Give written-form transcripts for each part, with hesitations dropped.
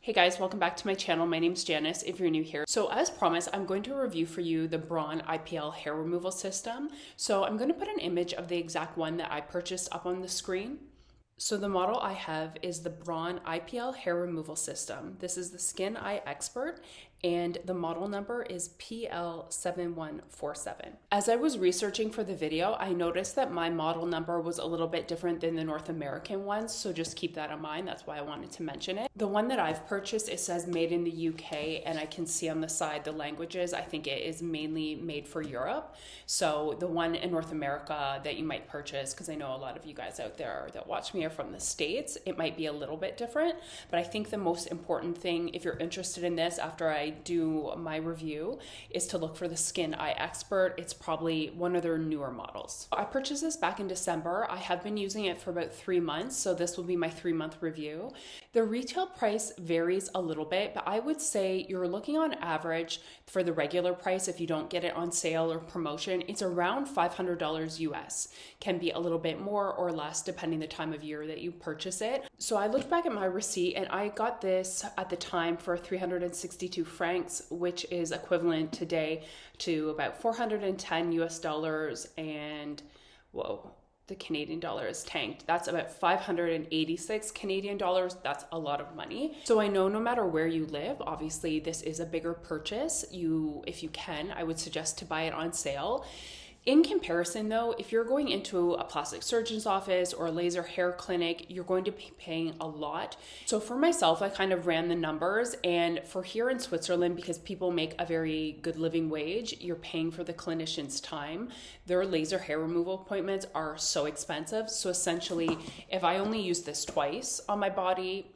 Hey guys, welcome back to my channel. My name's Janice if you're new here. So as promised, I'm going to review for you the Braun IPL hair removal system. So I'm going to put an image of the exact one that I purchased up on the screen. So the model I have is the Braun IPL Hair Removal System. This is the Skin Eye Expert and the model number is PL7147. As I was researching for the video, I noticed that my model number was a little bit different than the North American ones, so just keep that in mind. That's why I wanted to mention it. The one that I've purchased, it says made in the UK, and I can see on the side the languages. I think it is mainly made for Europe. So the one in North America that you might purchase, because I know a lot of you guys out there that watch me are from the States, it might be a little bit different. But I think the most important thing, if you're interested in this after I do my review, is to look for the Skin Eye Expert. It's probably one of their newer models. I purchased this back in December. I have been using it for about 3 months, so this will be my 3-month review. The retail price varies a little bit, but I would say you're looking on average for the regular price, if you don't get it on sale or promotion, it's around $500 US. Can be a little bit more or less depending the time of year that you purchase it. So I looked back at my receipt and I got this at the time for 362 francs, which is equivalent today to about 410 US dollars, and whoa, the Canadian dollar is tanked. That's about 586 Canadian dollars. That's a lot of money. So I know no matter where you live, obviously this is a bigger purchase. If you can, I would suggest to buy it on sale. In comparison though, if you're going into a plastic surgeon's office or a laser hair clinic, you're going to be paying a lot. So for myself, I kind of ran the numbers, and for here in Switzerland, because people make a very good living wage, you're paying for the clinician's time. Their laser hair removal appointments are so expensive. So essentially, if I only use this twice on my body,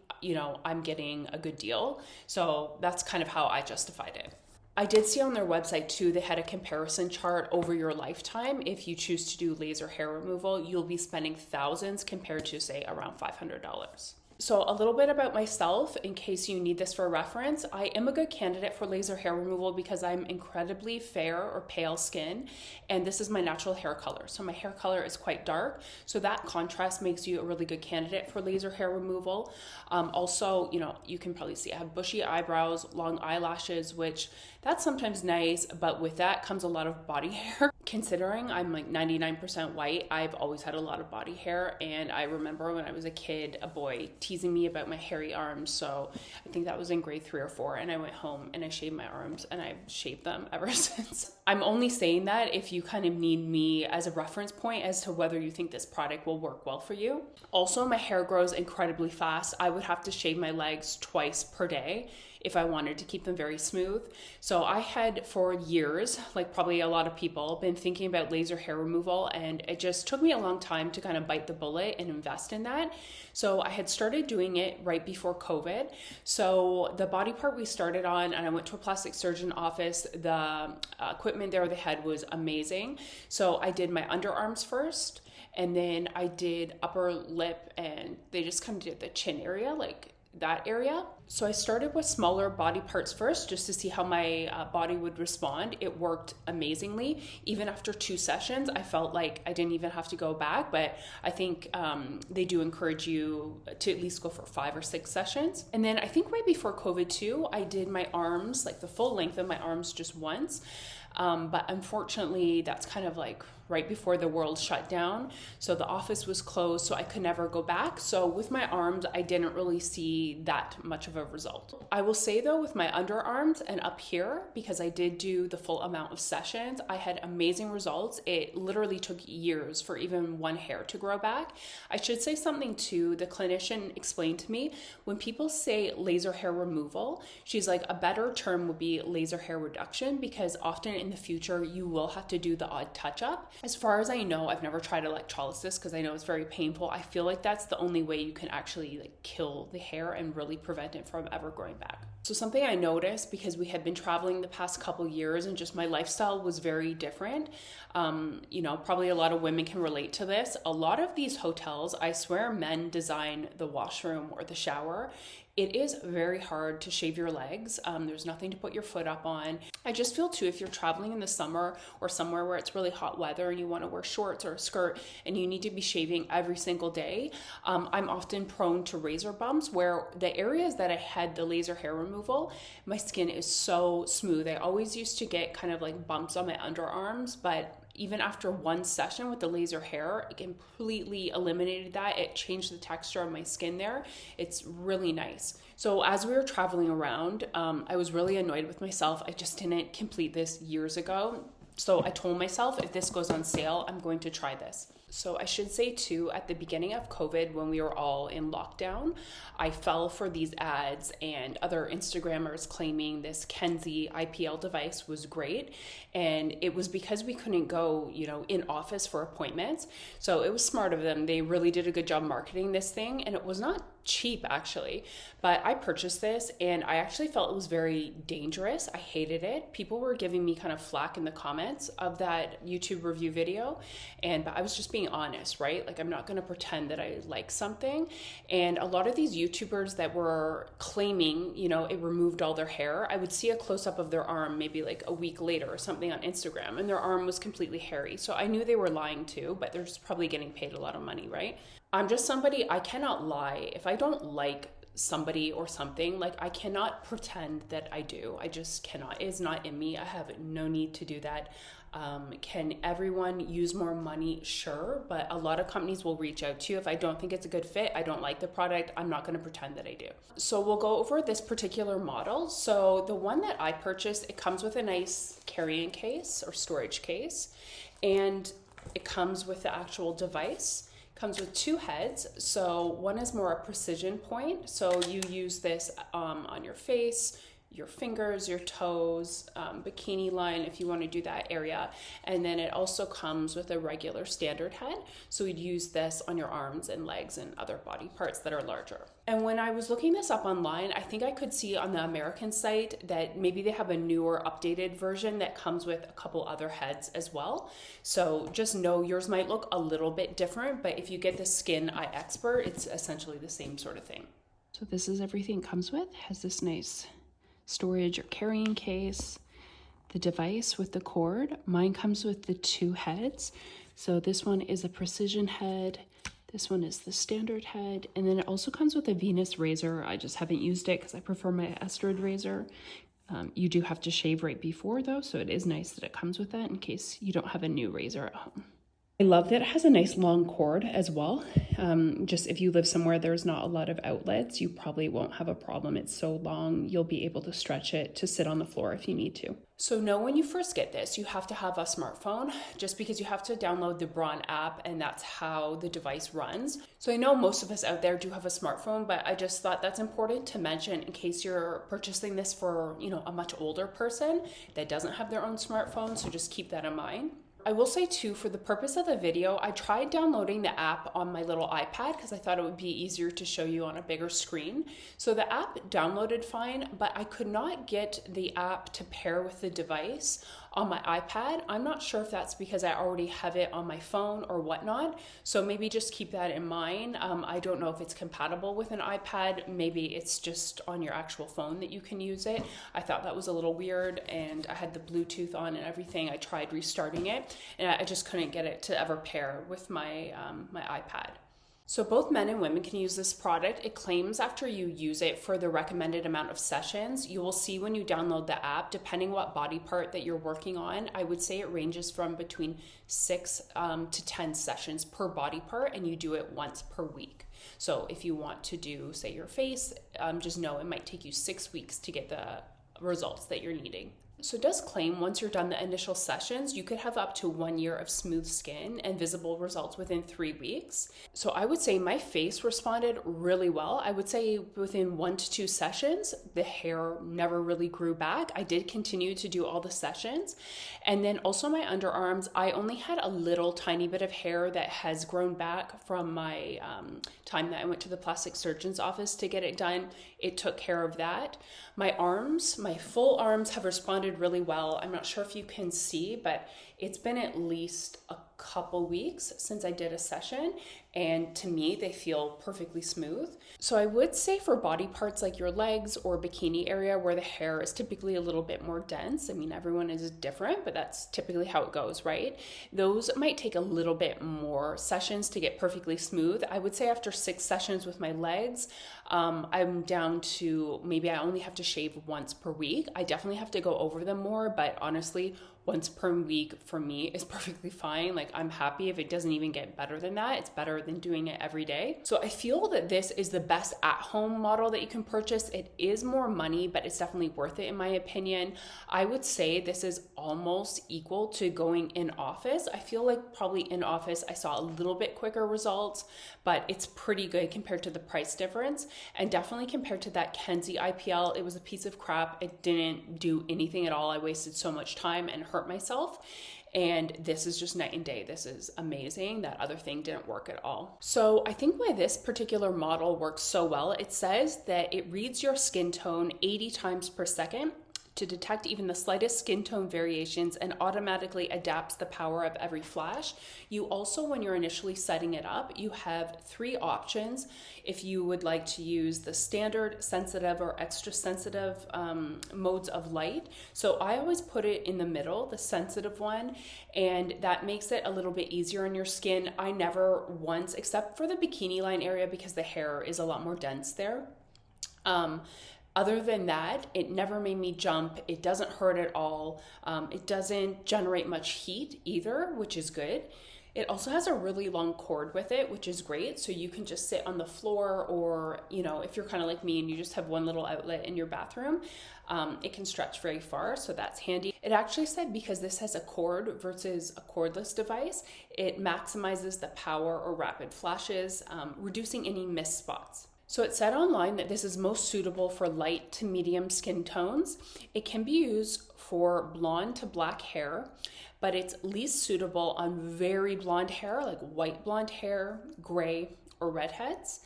I'm getting a good deal. So that's kind of how I justified it. I did see on their website too, they had a comparison chart over your lifetime. If you choose to do laser hair removal, you'll be spending thousands compared to say around $500. So a little bit about myself, in case you need this for reference. I am a good candidate for laser hair removal because I'm incredibly fair or pale skin, and this is my natural hair color. So my hair color is quite dark, so that contrast makes you a really good candidate for laser hair removal. Also, you can probably see I have bushy eyebrows, long eyelashes, which that's sometimes nice, but with that comes a lot of body hair. Considering I'm like 99% white, I've always had a lot of body hair, and I remember when I was a kid, a boy teasing me about my hairy arms. So I think that was in grade 3 or 4, and I went home and I shaved my arms, and I've shaved them ever since. I'm only saying that if you kind of need me as a reference point as to whether you think this product will work well for you. Also, my hair grows incredibly fast. I would have to shave my legs twice per day if I wanted to keep them very smooth. So I had for years, like probably a lot of people, been thinking about laser hair removal, and it just took me a long time to kind of bite the bullet and invest in that. So I had started doing it right before COVID. So the body part we started on, and I went to a plastic surgeon office. The equipment there they had was amazing. So I did my underarms first, and then I did upper lip, and they just kind of did the chin area, like that area. So I started with smaller body parts first just to see how my body would respond. It worked amazingly. Even after 2 sessions, I felt like I didn't even have to go back, but I think they do encourage you to at least go for 5 or 6 sessions. And then I think right before COVID too, I did my arms, like the full length of my arms, just once. But unfortunately, that's kind of like right before the world shut down. So the office was closed, so I could never go back. So with my arms, I didn't really see that much of a result. I will say though, with my underarms and up here, because I did do the full amount of sessions, I had amazing results. It literally took years for even one hair to grow back. I should say something too. The clinician explained to me, when people say laser hair removal, she's like, a better term would be laser hair reduction, because often in the future, you will have to do the odd touch up. As far as I know, I've never tried electrolysis because I know it's very painful. I feel like that's the only way you can actually kill the hair and really prevent it from ever growing back. So something I noticed, because we had been traveling the past couple years and just my lifestyle was very different. Probably a lot of women can relate to this. A lot of these hotels, I swear men design the washroom or the shower It is very hard to shave your legs. There's nothing to put your foot up on. I just feel too, if you're traveling in the summer or somewhere where it's really hot weather and you want to wear shorts or a skirt and you need to be shaving every single day, I'm often prone to razor bumps, where the areas that I had the laser hair removal, my skin is so smooth. I always used to get kind of like bumps on my underarms, but even after one session with the laser hair, it completely eliminated that. It changed the texture of my skin there. It's really nice. So as we were traveling around, I was really annoyed with myself. I just didn't complete this years ago. So I told myself, if this goes on sale, I'm going to try this. So I should say too, at the beginning of COVID, when we were all in lockdown, I fell for these ads and other Instagrammers claiming this Kenzie IPL device was great. And it was because we couldn't go, in office for appointments. So it was smart of them. They really did a good job marketing this thing, and it was not cheap actually, but I purchased this and I actually felt it was very dangerous. I hated it. People were giving me kind of flack in the comments of that YouTube review video, but I was just being honest, right? Like, I'm not going to pretend that I like something. And a lot of these YouTubers that were claiming, it removed all their hair, I would see a close-up of their arm maybe like a week later or something on Instagram, and their arm was completely hairy. So I knew they were lying too, but they're just probably getting paid a lot of money, right? I'm just somebody, I cannot lie. If I don't like somebody or something, like, I cannot pretend that I do. I just cannot. It is not in me. I have no need to do that. Can everyone use more money? Sure, but a lot of companies will reach out to you. If I don't think it's a good fit, I don't like the product, I'm not going to pretend that I do. So we'll go over this particular model. So the one that I purchased, it comes with a nice carrying case or storage case, and it comes with the actual device. Comes with two heads. So one is more a precision point. So you use this on your face, your fingers, your toes, bikini line if you want to do that area. And then it also comes with a regular standard head. So we'd use this on your arms and legs and other body parts that are larger. And when I was looking this up online, I think I could see on the American site that maybe they have a newer updated version that comes with a couple other heads as well. So just know yours might look a little bit different, but if you get the Skin Eye Expert, it's essentially the same sort of thing. So this is everything it comes with. It has this nice storage or carrying case, the device with the cord. Mine comes with the two heads. So this one is a precision head, this one is the standard head, and then it also comes with a Venus razor. I just haven't used it because I prefer my Estrad razor. You do have to shave right before though, so it is nice that it comes with that in case you don't have a new razor at home. I love that it has a nice long cord as well. Just if you live somewhere there's not a lot of outlets, you probably won't have a problem. It's so long, you'll be able to stretch it to sit on the floor if you need to. So know when you first get this, you have to have a smartphone, just because you have to download the Braun app and that's how the device runs. So I know most of us out there do have a smartphone, but I just thought that's important to mention in case you're purchasing this for, a much older person that doesn't have their own smartphone. So just keep that in mind. I will say too, for the purpose of the video, I tried downloading the app on my little iPad because I thought it would be easier to show you on a bigger screen. So the app downloaded fine, but I could not get the app to pair with the device on my iPad. I'm not sure if that's because I already have it on my phone or whatnot. So maybe just keep that in mind. I don't know if it's compatible with an iPad. Maybe it's just on your actual phone that you can use it. I thought that was a little weird, and I had the Bluetooth on and everything. I tried restarting it and I just couldn't get it to ever pair with my iPad. So both men and women can use this product. It claims after you use it for the recommended amount of sessions. You will see when you download the app, depending what body part that you're working on, I would say it ranges from between 6 to 10 sessions per body part, and you do it once per week. So if you want to do, say, your face, just know it might take you 6 weeks to get the results that you're needing. So it does claim once you're done the initial sessions, you could have up to 1 year of smooth skin and visible results within 3 weeks. So I would say my face responded really well. I would say within 1 to 2 sessions, the hair never really grew back. I did continue to do all the sessions. And then also my underarms, I only had a little tiny bit of hair that has grown back from my time that I went to the plastic surgeon's office to get it done. It took care of that. My arms, my full arms have responded really well. I'm not sure if you can see, but it's been at least a couple weeks since I did a session, and to me they feel perfectly smooth. So I would say for body parts like your legs or bikini area where the hair is typically a little bit more dense, I mean everyone is different, but that's typically how it goes, right? Those might take a little bit more sessions to get perfectly smooth. I would say after 6 sessions with my legs, I'm down to maybe I only have to shave once per week. I definitely have to go over them more, but honestly, once per week for me is perfectly fine. Like, I'm happy if it doesn't even get better than that. It's better than doing it every day. So I feel that this is the best at-home model that you can purchase. It is more money, but it's definitely worth it in my opinion. I would say this is almost equal to going in office. I feel like probably in office I saw a little bit quicker results, but it's pretty good compared to the price difference, and definitely compared to that Kenzie IPL. It was a piece of crap. It didn't do anything at all. I wasted so much time and hurt myself. And this is just night and day. This is amazing. That other thing didn't work at all. So I think why this particular model works so well, it says that it reads your skin tone 80 times per second to detect even the slightest skin tone variations and automatically adapts the power of every flash. You also, when you're initially setting it up, you have 3 options if you would like to use the standard, sensitive, or extra sensitive modes of light. So I always put it in the middle, the sensitive one, and that makes it a little bit easier on your skin. I never once, except for the bikini line area because the hair is a lot more dense there. Other than that, it never made me jump. It doesn't hurt at all. It doesn't generate much heat either, which is good. It also has a really long cord with it, which is great. So you can just sit on the floor, or, you know, if you're kind of like me and you just have one little outlet in your bathroom, it can stretch very far. So that's handy. It actually said because this has a cord versus a cordless device, it maximizes the power or rapid flashes, reducing any missed spots. So it said online that this is most suitable for light to medium skin tones. It can be used for blonde to black hair, but it's least suitable on very blonde hair, like white blonde hair, gray, or redheads,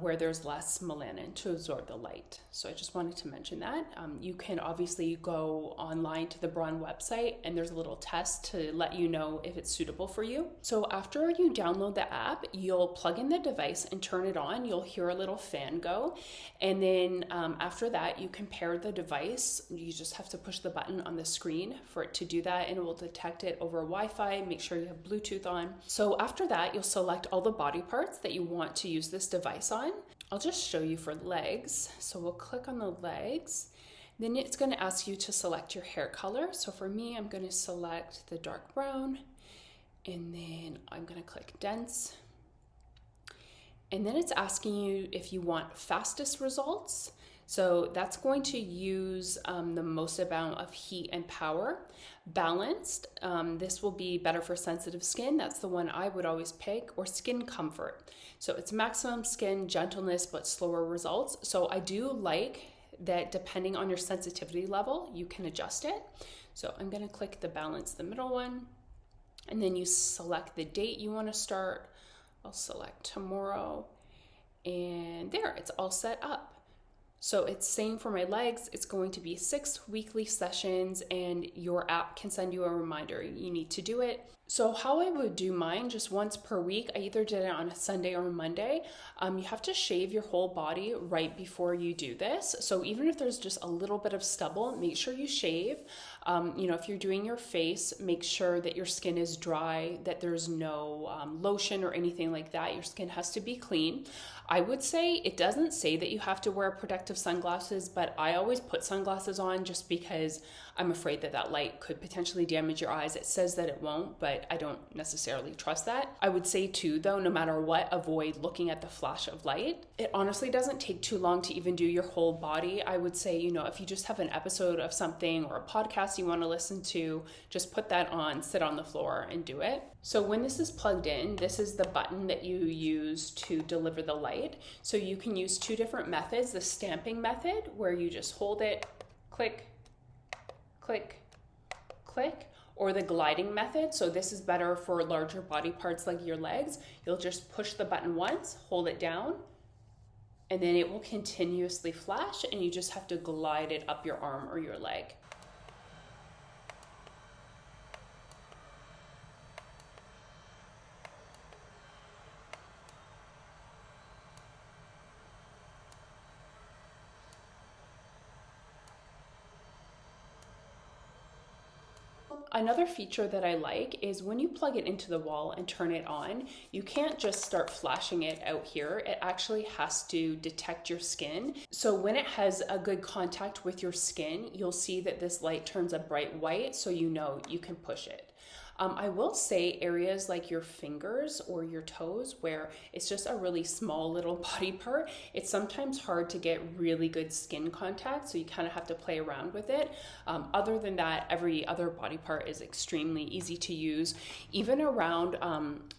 where there's less melanin to absorb the light. So I just wanted to mention that. You can obviously go online to the Braun website, and there's a little test to let you know if it's suitable for you. So after you download the app, you'll plug in the device and turn it on. You'll hear a little fan go. And then after that, you can pair the device. You just have to push the button on the screen for it to do that, and it will detect it over Wi-Fi. Make sure you have Bluetooth on. So after that, you'll select all the body parts that you want to use this device on. I'll just show you for legs. So we'll click on the legs. Then it's going to ask you to select your hair color. So for me, I'm going to select the dark brown, and then I'm going to click dense. And then it's asking you if you want fastest results. So that's going to use the most amount of heat and power. Balanced, this will be better for sensitive skin. That's the one I would always pick. Or skin comfort. So it's maximum skin gentleness but slower results. So I do like that depending on your sensitivity level, you can adjust it. So I'm going to click the balance, the middle one. And then you select the date you want to start. I'll select tomorrow. And there, it's all set up. So it's saying for my legs, it's going to be 6 weekly sessions, and your app can send you a reminder you need to do it. So how I would do mine, just once per week, I either did it on a Sunday or a Monday. You have to shave your whole body right before you do this. So even if there's just a little bit of stubble, make sure you shave. If you're doing your face, make sure that your skin is dry, that there's no lotion or anything like that. Your skin has to be clean. I would say it doesn't say that you have to wear protective sunglasses, but I always put sunglasses on just because I'm afraid that that light could potentially damage your eyes. It says that it won't, but I don't necessarily trust that. I would say too, though, no matter what, avoid looking at the flash of light. It honestly doesn't take too long to even do your whole body. I would say, if you just have an episode of something or a podcast you want to listen to, just put that on, sit on the floor and do it. So when this is plugged in, this is the button that you use to deliver the light. So you can use 2 different methods. The stamping method, where you just hold it, click, click, click, or the gliding method. So this is better for larger body parts like your legs. You'll just push the button once, hold it down, and then it will continuously flash, and you just have to glide it up your arm or your leg. Another feature that I like is when you plug it into the wall and turn it on, you can't just start flashing it out here. It actually has to detect your skin. So when it has a good contact with your skin, you'll see that this light turns a bright white, so you know you can push it. I will say areas like your fingers or your toes where it's just a really small little body part, it's sometimes hard to get really good skin contact, so you kind of have to play around with it. Other than that, every other body part is extremely easy to use. Even around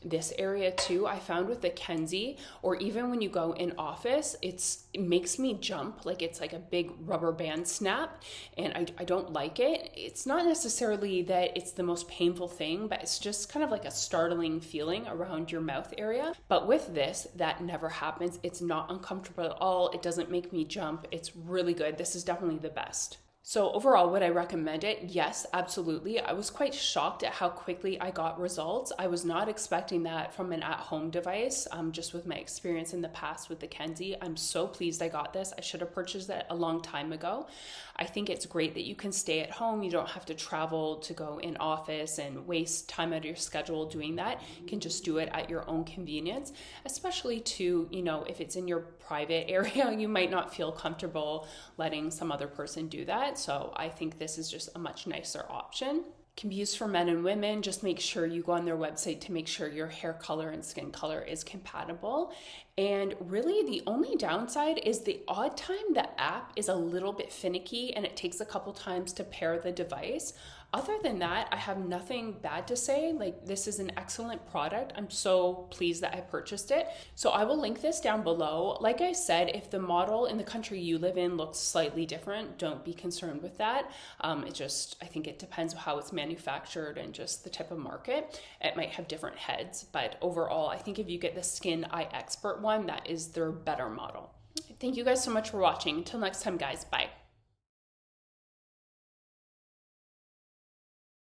this area too, I found with the Kenzie, or even when you go in office, it makes me jump, like it's like a big rubber band snap, and I don't like it. It's not necessarily that it's the most painful thing, but it's just kind of like a startling feeling around your mouth area. But with this, that never happens. It's not uncomfortable at all. It doesn't make me jump. It's really good. This is definitely the best. So overall, would I recommend it? Yes, absolutely. I was quite shocked at how quickly I got results. I was not expecting that from an at-home device, just with my experience in the past with the Kenzie. I'm so pleased I got this. I should have purchased it a long time ago. I think it's great that you can stay at home. You don't have to travel to go in office and waste time out of your schedule doing that. You can just do it at your own convenience, especially to, if it's in your private area, you might not feel comfortable letting some other person do that. So I think this is just a much nicer option. Can be used for men and women. Just make sure you go on their website to make sure your hair color and skin color is compatible. And really the only downside is the odd time the app is a little bit finicky and it takes a couple times to pair the device. Other than that, I have nothing bad to say. Like, this is an excellent product. I'm so pleased that I purchased it. So I will link this down below. Like I said, if the model in the country you live in looks slightly different, don't be concerned with that. I think it depends on how it's manufactured and just the type of market. It might have different heads, but overall, I think if you get the Skin Eye Expert one, that is their better model. Thank you guys so much for watching. Until next time, guys, bye.